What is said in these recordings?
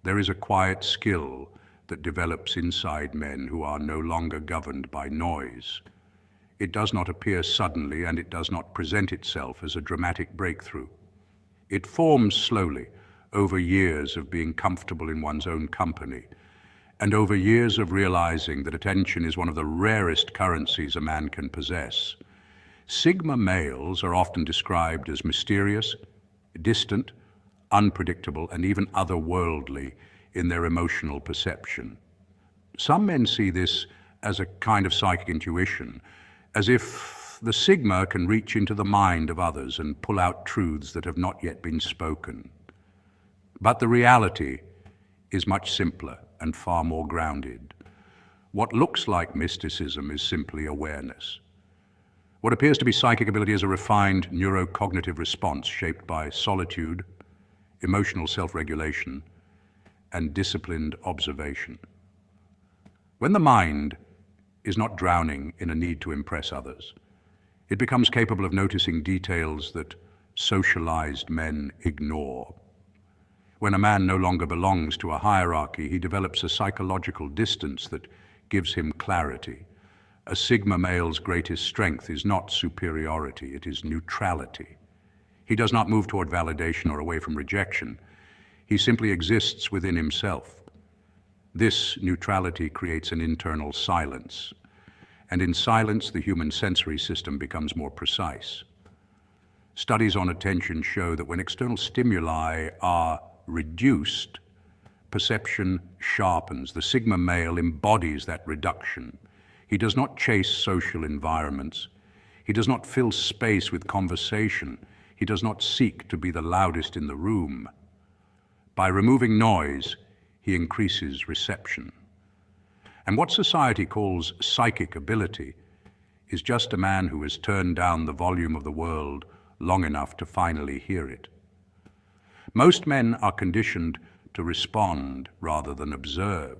There is a quiet skill that develops inside men who are no longer governed by noise. It does not appear suddenly, and it does not present itself as a dramatic breakthrough. It forms slowly over years of being comfortable in one's own company, and over years of realizing that attention is one of the rarest currencies a man can possess. Sigma males are often described as mysterious, distant, unpredictable, and even otherworldly in their emotional perception. Some men see this as a kind of psychic intuition, as if the Sigma can reach into the mind of others and pull out truths that have not yet been spoken. But the reality is much simpler and far more grounded. What looks like mysticism is simply awareness. What appears to be psychic ability is a refined neurocognitive response shaped by solitude, emotional self-regulation, and disciplined observation. When the mind is not drowning in a need to impress others, it becomes capable of noticing details that socialized men ignore. When a man no longer belongs to a hierarchy, he develops a psychological distance that gives him clarity. A Sigma male's greatest strength is not superiority, it is neutrality. He does not move toward validation or away from rejection. He simply exists within himself. This neutrality creates an internal silence, and in silence the human sensory system becomes more precise. Studies on attention show that when external stimuli are reduced, perception sharpens. The Sigma male embodies that reduction. He does not chase social environments. He does not fill space with conversation. He does not seek to be the loudest in the room. By removing noise, he increases reception. And what society calls psychic ability is just a man who has turned down the volume of the world long enough to finally hear it. Most men are conditioned to respond rather than observe.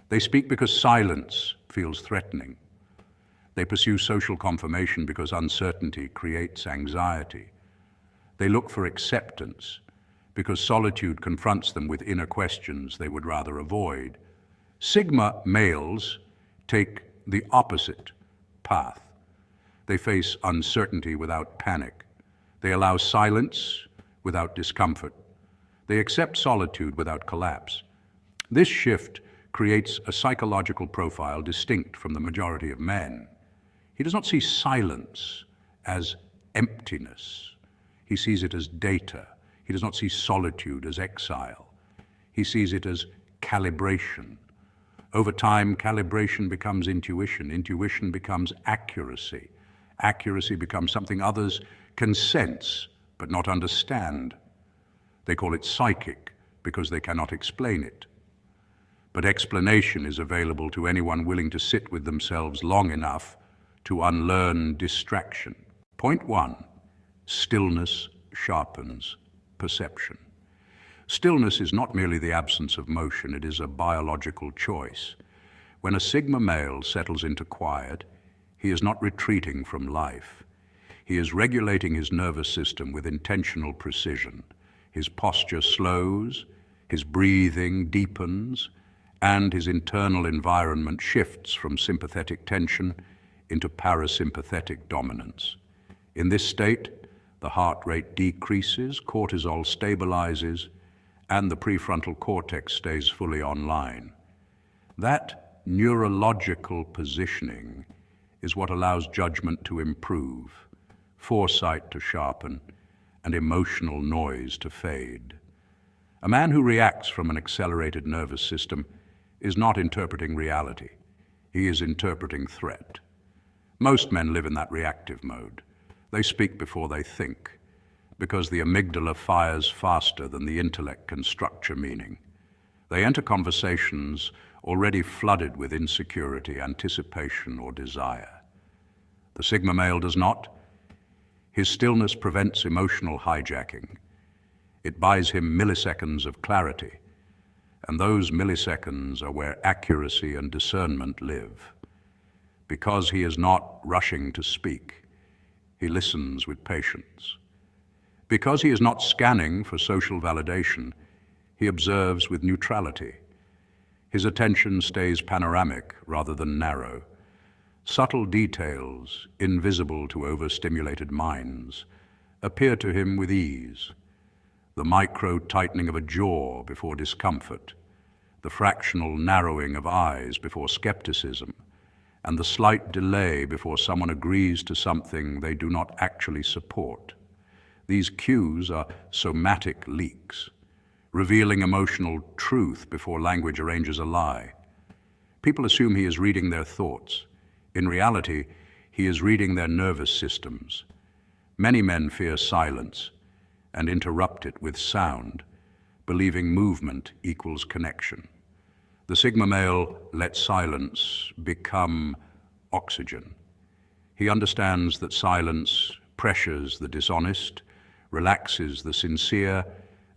They speak because silence feels threatening. They pursue social confirmation because uncertainty creates anxiety. They look for acceptance because solitude confronts them with inner questions they would rather avoid. Sigma males take the opposite path. They face uncertainty without panic. They allow silence without discomfort. They accept solitude without collapse. This shift creates a psychological profile distinct from the majority of men. He does not see silence as emptiness. He sees it as data. He does not see solitude as exile. He sees it as calibration. Over time, calibration becomes intuition. Intuition becomes accuracy. Accuracy becomes something others can sense but not understand. They call it psychic because they cannot explain it. But explanation is available to anyone willing to sit with themselves long enough to unlearn distraction. Point 1, stillness sharpens perception. Stillness is not merely the absence of motion, it is a biological choice. When a Sigma male settles into quiet, he is not retreating from life. He is regulating his nervous system with intentional precision. His posture slows, his breathing deepens, and his internal environment shifts from sympathetic tension into parasympathetic dominance. In this state, the heart rate decreases, cortisol stabilizes, and the prefrontal cortex stays fully online. That neurological positioning is what allows judgment to improve, foresight to sharpen, and emotional noise to fade. A man who reacts from an accelerated nervous system is not interpreting reality. He is interpreting threat. Most men live in that reactive mode. They speak before they think, because the amygdala fires faster than the intellect can structure meaning. They enter conversations already flooded with insecurity, anticipation, or desire. The Sigma male does not. His stillness prevents emotional hijacking. It buys him milliseconds of clarity, and those milliseconds are where accuracy and discernment live. Because he is not rushing to speak, he listens with patience. Because he is not scanning for social validation, He observes with neutrality. His attention stays panoramic rather than narrow. Subtle details, invisible to overstimulated minds, appear to him with ease. The micro-tightening of a jaw before discomfort, the fractional narrowing of eyes before skepticism, and the slight delay before someone agrees to something they do not actually support. These cues are somatic leaks, revealing emotional truth before language arranges a lie. People assume he is reading their thoughts. In reality, he is reading their nervous systems. Many men fear silence and interrupt it with sound, believing movement equals connection. The Sigma male lets silence become oxygen. He understands that silence pressures the dishonest, relaxes the sincere,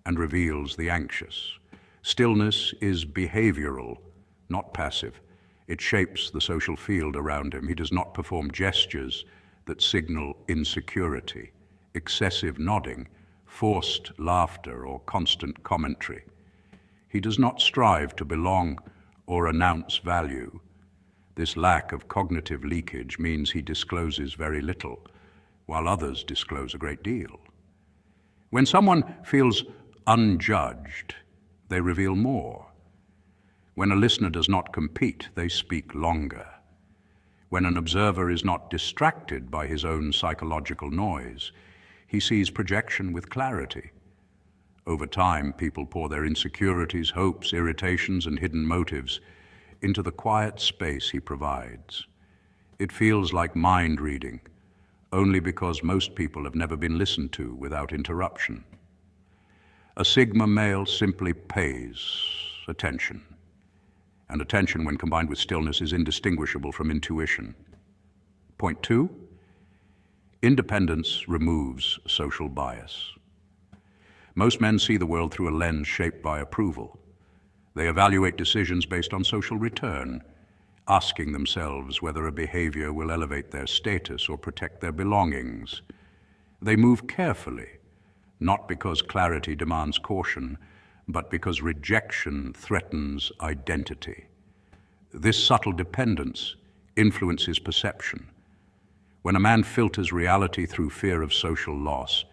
and reveals the anxious. Stillness is behavioral, not passive. It shapes the social field around him. He does not perform gestures that signal insecurity, excessive nodding, forced laughter, or constant commentary. He does not strive to belong or announce value. This lack of cognitive leakage means he discloses very little, while others disclose a great deal. When someone feels unjudged, they reveal more. When a listener does not compete, they speak longer. When an observer is not distracted by his own psychological noise, he sees projection with clarity. Over time, people pour their insecurities, hopes, irritations, and hidden motives into the quiet space he provides. It feels like mind reading, only because most people have never been listened to without interruption. A Sigma male simply pays attention, and attention, when combined with stillness, is indistinguishable from intuition. Point 2, independence removes social bias. Most men see the world through a lens shaped by approval. They evaluate decisions based on social return, asking themselves whether a behavior will elevate their status or protect their belongings. They move carefully, not because clarity demands caution, but because rejection threatens identity. This subtle dependence influences perception. When a man filters reality through fear of social loss,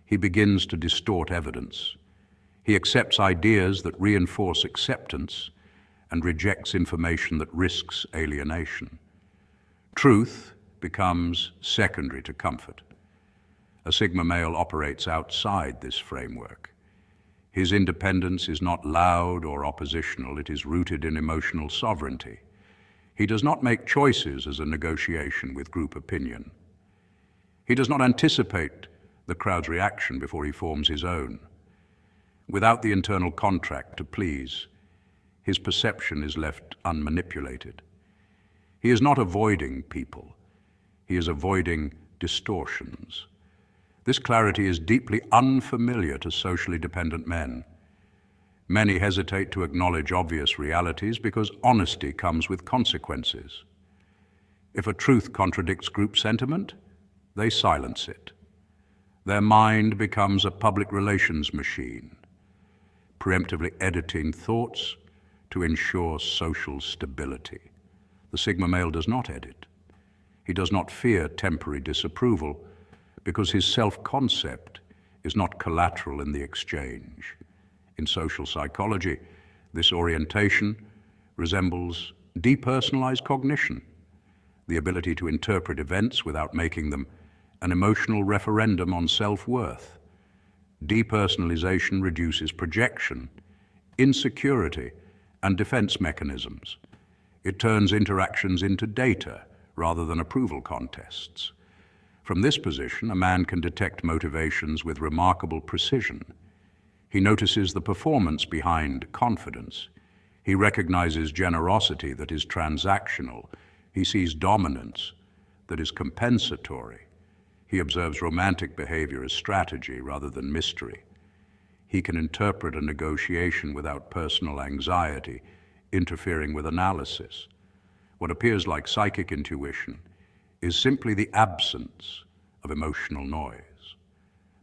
he begins to distort evidence. He accepts ideas that reinforce acceptance and rejects information that risks alienation. Truth becomes secondary to comfort. A Sigma male operates outside this framework. His independence is not loud or oppositional, it is rooted in emotional sovereignty. He does not make choices as a negotiation with group opinion. He does not anticipate the crowd's reaction before he forms his own. Without the internal contract to please, his perception is left unmanipulated. He is not avoiding people, he is avoiding distortions. This clarity is deeply unfamiliar to socially dependent men. Many hesitate to acknowledge obvious realities because honesty comes with consequences. If a truth contradicts group sentiment, they silence it. Their mind becomes a public relations machine, preemptively editing thoughts to ensure social stability. The Sigma male does not edit. He does not fear temporary disapproval because his self-concept is not collateral in the exchange. In social psychology, this orientation resembles depersonalized cognition, the ability to interpret events without making them an emotional referendum on self-worth. Depersonalization reduces projection, insecurity, and defense mechanisms. It turns interactions into data rather than approval contests. From this position, a man can detect motivations with remarkable precision. He notices the performance behind confidence. He recognizes generosity that is transactional. He sees dominance that is compensatory. He observes romantic behavior as strategy rather than mystery. He can interpret a negotiation without personal anxiety, interfering with analysis. What appears like psychic intuition is simply the absence of emotional noise.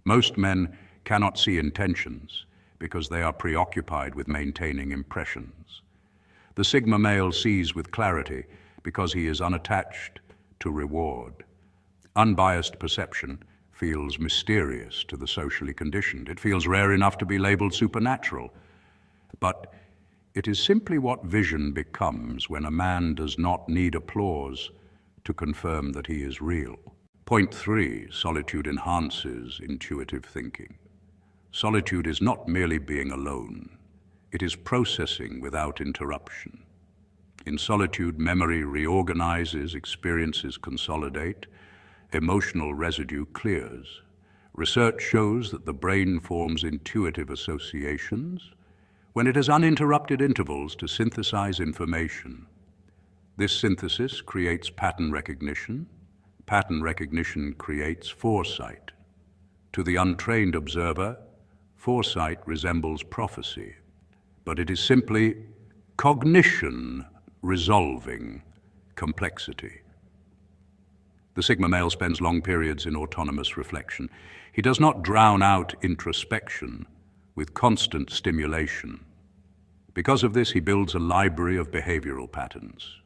Most men cannot see intentions because they are preoccupied with maintaining impressions. The Sigma male sees with clarity because he is unattached to reward. Unbiased perception feels mysterious to the socially conditioned. It feels rare enough to be labeled supernatural. But it is simply what vision becomes when a man does not need applause to confirm that he is real. Point 3, solitude enhances intuitive thinking. Solitude is not merely being alone. It is processing without interruption. In solitude, memory reorganizes, experiences consolidate, emotional residue clears. Research shows that the brain forms intuitive associations when it has uninterrupted intervals to synthesize information. This synthesis creates pattern recognition. Pattern recognition creates foresight. To the untrained observer, foresight resembles prophecy, but it is simply cognition resolving complexity. The Sigma male spends long periods in autonomous reflection. He does not drown out introspection with constant stimulation. Because of this, he builds a library of behavioral patterns.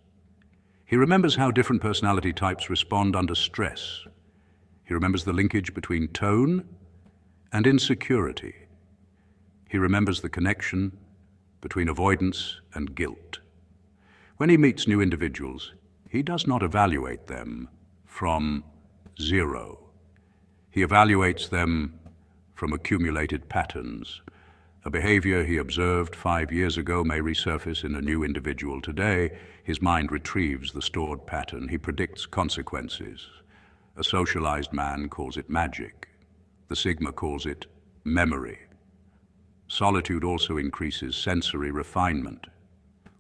He remembers how different personality types respond under stress. He remembers the linkage between tone and insecurity. He remembers the connection between avoidance and guilt. When he meets new individuals, he does not evaluate them from zero. He evaluates them from accumulated patterns. A behavior he observed 5 years ago may resurface in a new individual today. His mind retrieves the stored pattern. He predicts consequences. A socialized man calls it magic. The Sigma calls it memory. Solitude also increases sensory refinement.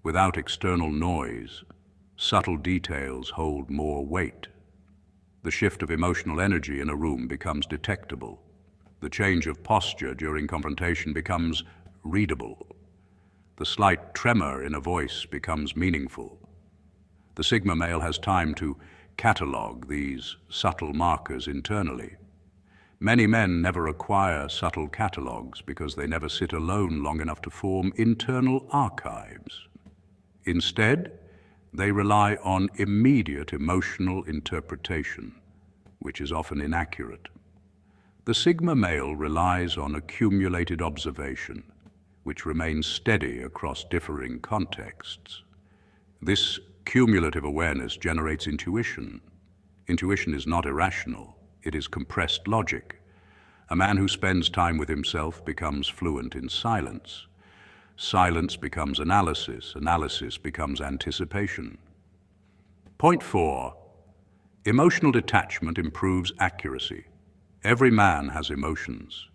Without external noise, subtle details hold more weight. The shift of emotional energy in a room becomes detectable. The change of posture during confrontation becomes readable. The slight tremor in a voice becomes meaningful. The Sigma male has time to catalog these subtle markers internally. Many men never acquire subtle catalogs because they never sit alone long enough to form internal archives. Instead, they rely on immediate emotional interpretation, which is often inaccurate. The Sigma male relies on accumulated observation, which remains steady across differing contexts. This cumulative awareness generates intuition. Intuition is not irrational, it is compressed logic. A man who spends time with himself becomes fluent in silence. Silence becomes analysis. Analysis becomes anticipation. Point 4. Emotional detachment improves accuracy. Every man has emotions.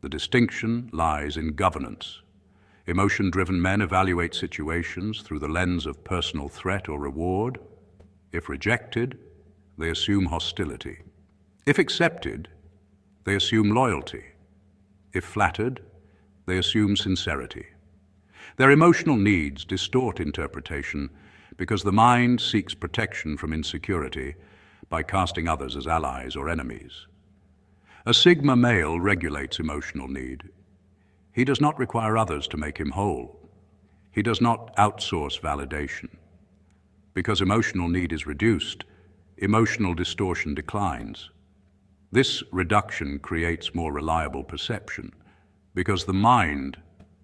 The distinction lies in governance. Emotion-driven men evaluate situations through the lens of personal threat or reward. If rejected, they assume hostility. If accepted, they assume loyalty. If flattered, they assume sincerity. Their emotional needs distort interpretation because the mind seeks protection from insecurity by casting others as allies or enemies. A Sigma male regulates emotional need. He does not require others to make him whole. He does not outsource validation. Because emotional need is reduced, emotional distortion declines. This reduction creates more reliable perception because the mind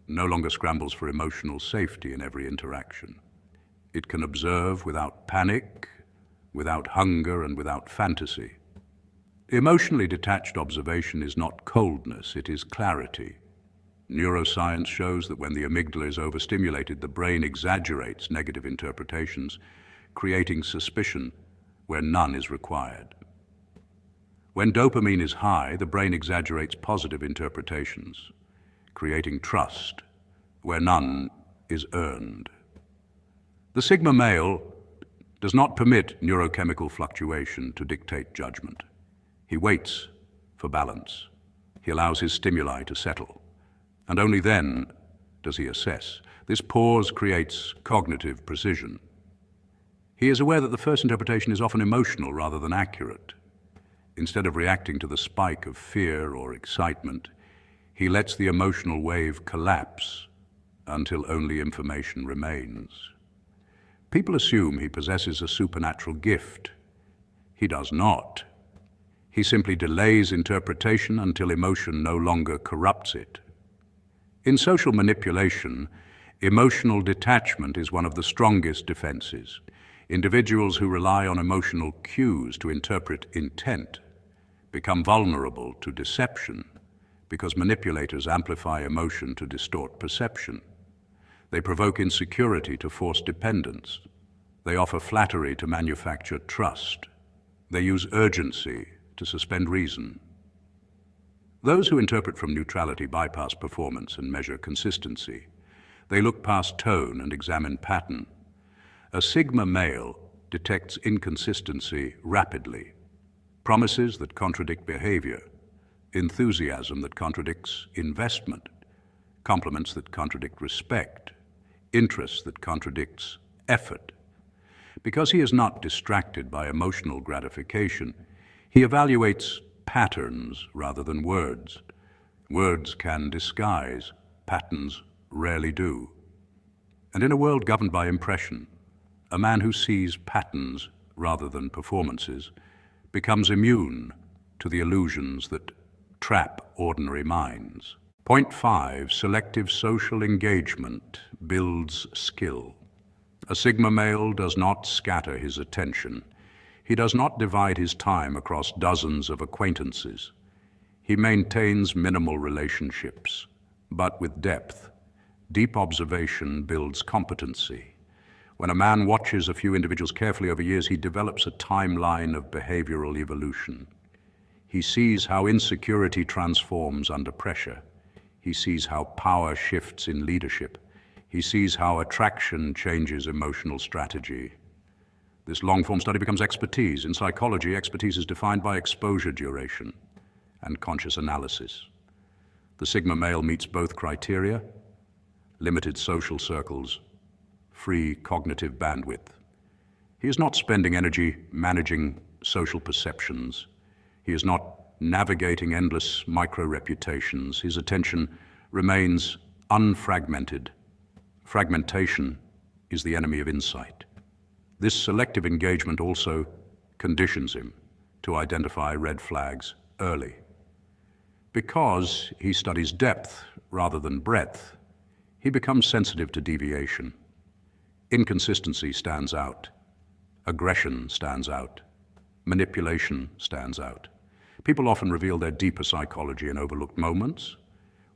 no longer scrambles for emotional safety in every interaction. It can observe without panic, without hunger, and without fantasy. Emotionally detached observation is not coldness, it is clarity. Neuroscience shows that when the amygdala is overstimulated, the brain exaggerates negative interpretations, creating suspicion where none is required. When dopamine is high, the brain exaggerates positive interpretations, creating trust where none is earned. The Sigma male does not permit neurochemical fluctuation to dictate judgment. He waits for balance. He allows his stimuli to settle, and only then does he assess. This pause creates cognitive precision. He is aware that the first interpretation is often emotional rather than accurate. Instead of reacting to the spike of fear or excitement, He lets the emotional wave collapse until only information remains. People assume he possesses a supernatural gift. He does not. He simply delays interpretation until emotion no longer corrupts it. In social manipulation, emotional detachment is one of the strongest defenses. Individuals who rely on emotional cues to interpret intent become vulnerable to deception because manipulators amplify emotion to distort perception. They provoke insecurity to force dependence. They offer flattery to manufacture trust. They use urgency to suspend reason. Those who interpret from neutrality bypass performance and measure consistency. They look past tone and examine pattern. A Sigma male detects inconsistency rapidly. Promises that contradict behavior, enthusiasm that contradicts investment, compliments that contradict respect, interest that contradicts effort. Because he is not distracted by emotional gratification, he evaluates patterns rather than words. Words can disguise, patterns rarely do. And in a world governed by impression, a man who sees patterns rather than performances becomes immune to the illusions that trap ordinary minds. Point 5, selective social engagement builds skill. A Sigma male does not scatter his attention. He does not divide his time across dozens of acquaintances. He maintains minimal relationships, but with depth. Deep observation builds competency. When a man watches a few individuals carefully over years, he develops a timeline of behavioral evolution. He sees how insecurity transforms under pressure. He sees how power shifts in leadership. He sees how attraction changes emotional strategy. This long-form study becomes expertise. In psychology, expertise is defined by exposure duration and conscious analysis. The Sigma male meets both criteria: limited social circles, free cognitive bandwidth. He is not spending energy managing social perceptions. He is not navigating endless micro-reputations. His attention remains unfragmented. Fragmentation is the enemy of insight. This selective engagement also conditions him to identify red flags early. Because he studies depth rather than breadth, he becomes sensitive to deviation. Inconsistency stands out. Aggression stands out. Manipulation stands out. People often reveal their deeper psychology in overlooked moments.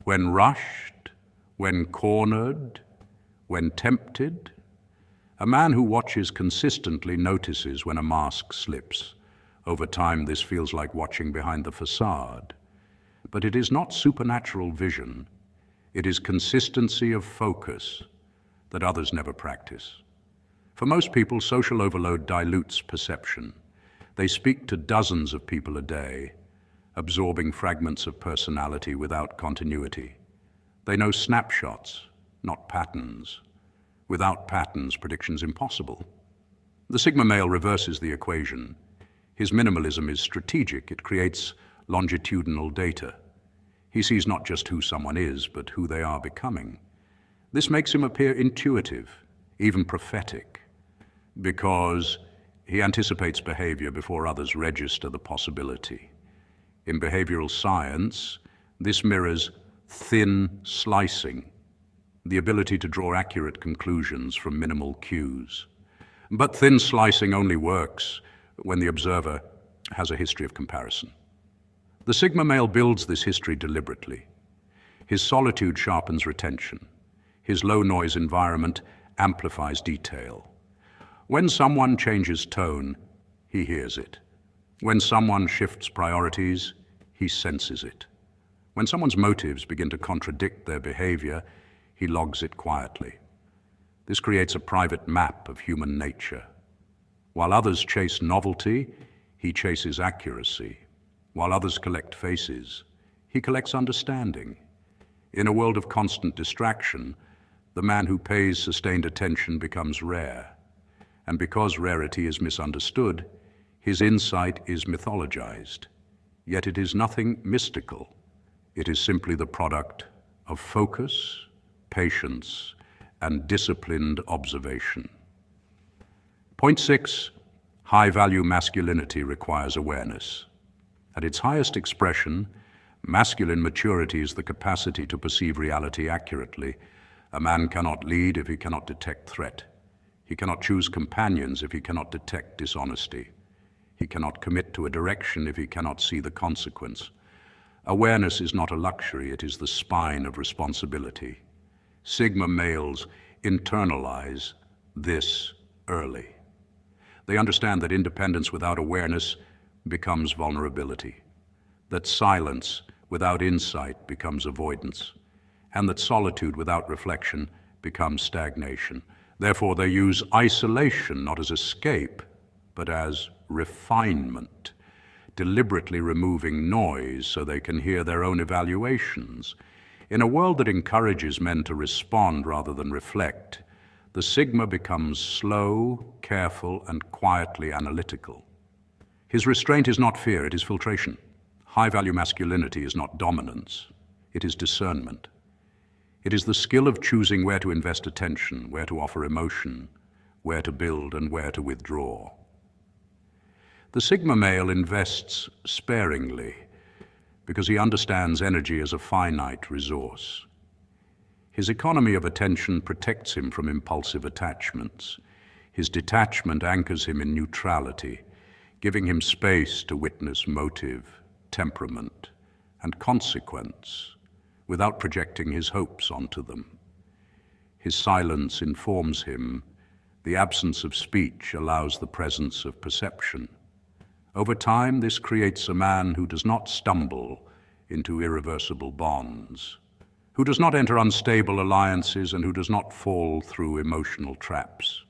When rushed, when cornered, when tempted. A man who watches consistently notices when a mask slips. Over time, this feels like watching behind the facade. But it is not supernatural vision. It is consistency of focus that others never practice. For most people, social overload dilutes perception. They speak to dozens of people a day, absorbing fragments of personality without continuity. They know snapshots, not patterns. Without patterns, prediction's impossible. The Sigma male reverses the equation. His minimalism is strategic. It creates longitudinal data. He sees not just who someone is, but who they are becoming. This makes him appear intuitive, even prophetic, because he anticipates behavior before others register the possibility. In behavioral science, this mirrors thin slicing, the ability to draw accurate conclusions from minimal cues. But thin slicing only works when the observer has a history of comparison. The Sigma male builds this history deliberately. His solitude sharpens retention. His low-noise environment amplifies detail. When someone changes tone, he hears it. When someone shifts priorities, he senses it. When someone's motives begin to contradict their behavior, he logs it quietly. This creates a private map of human nature. While others chase novelty, he chases accuracy. While others collect faces, he collects understanding. In a world of constant distraction, the man who pays sustained attention becomes rare. And because rarity is misunderstood, his insight is mythologized. Yet it is nothing mystical. It is simply the product of focus, patience, and disciplined observation. Point 6, high-value masculinity requires awareness. At its highest expression, masculine maturity is the capacity to perceive reality accurately. A man cannot lead if he cannot detect threat. He cannot choose companions if he cannot detect dishonesty. He cannot commit to a direction if he cannot see the consequence. Awareness is not a luxury, it is the spine of responsibility. Sigma males internalize this early. They understand that independence without awareness becomes vulnerability, that silence without insight becomes avoidance, and that solitude without reflection becomes stagnation. Therefore, they use isolation not as escape, but as refinement, deliberately removing noise so they can hear their own evaluations. In a world that encourages men to respond rather than reflect, the Sigma becomes slow, careful, and quietly analytical. His restraint is not fear, it is filtration. High-value masculinity is not dominance, it is discernment. It is the skill of choosing where to invest attention, where to offer emotion, where to build and where to withdraw. The Sigma male invests sparingly because he understands energy as a finite resource. His economy of attention protects him from impulsive attachments. His detachment anchors him in neutrality, giving him space to witness motive, temperament, and consequence without projecting his hopes onto them. His silence informs him. The absence of speech allows the presence of perception. Over time, this creates a man who does not stumble into irreversible bonds, who does not enter unstable alliances, and who does not fall through emotional traps.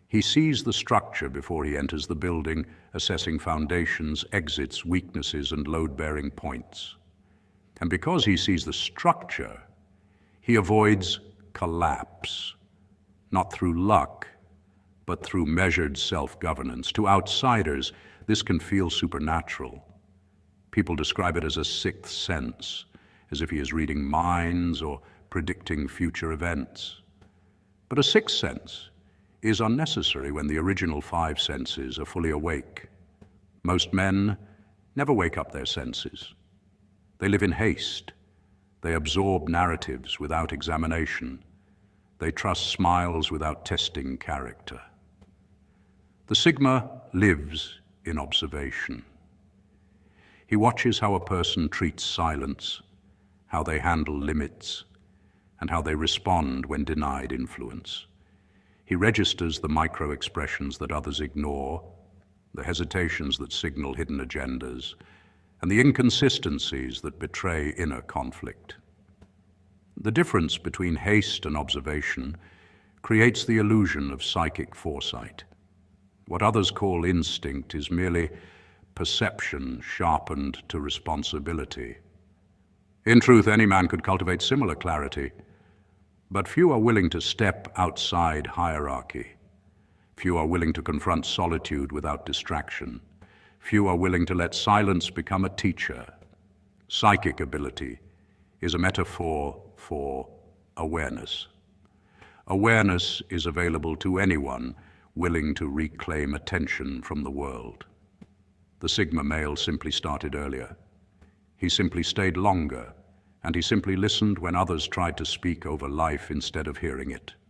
He sees the structure before he enters the building, assessing foundations, exits, weaknesses, and load-bearing points. And because he sees the structure, he avoids collapse, not through luck, but through measured self-governance. To outsiders, this can feel supernatural. People describe it as a sixth sense, as if he is reading minds or predicting future events. But a sixth sense is unnecessary when the original five senses are fully awake. Most men never wake up their senses. They live in haste. They absorb narratives without examination. They trust smiles without testing character. The Sigma lives in observation. He watches how a person treats silence, how they handle limits, and how they respond when denied influence. He registers the micro-expressions that others ignore, the hesitations that signal hidden agendas, and the inconsistencies that betray inner conflict. The difference between haste and observation creates the illusion of psychic foresight. What others call instinct is merely perception sharpened to responsibility. In truth, any man could cultivate similar clarity, but few are willing to step outside hierarchy. Few are willing to confront solitude without distraction. Few are willing to let silence become a teacher. Psychic ability is a metaphor for awareness. Awareness is available to anyone willing to reclaim attention from the world. The Sigma male simply started earlier. He simply stayed longer, and he simply listened when others tried to speak over life instead of hearing it.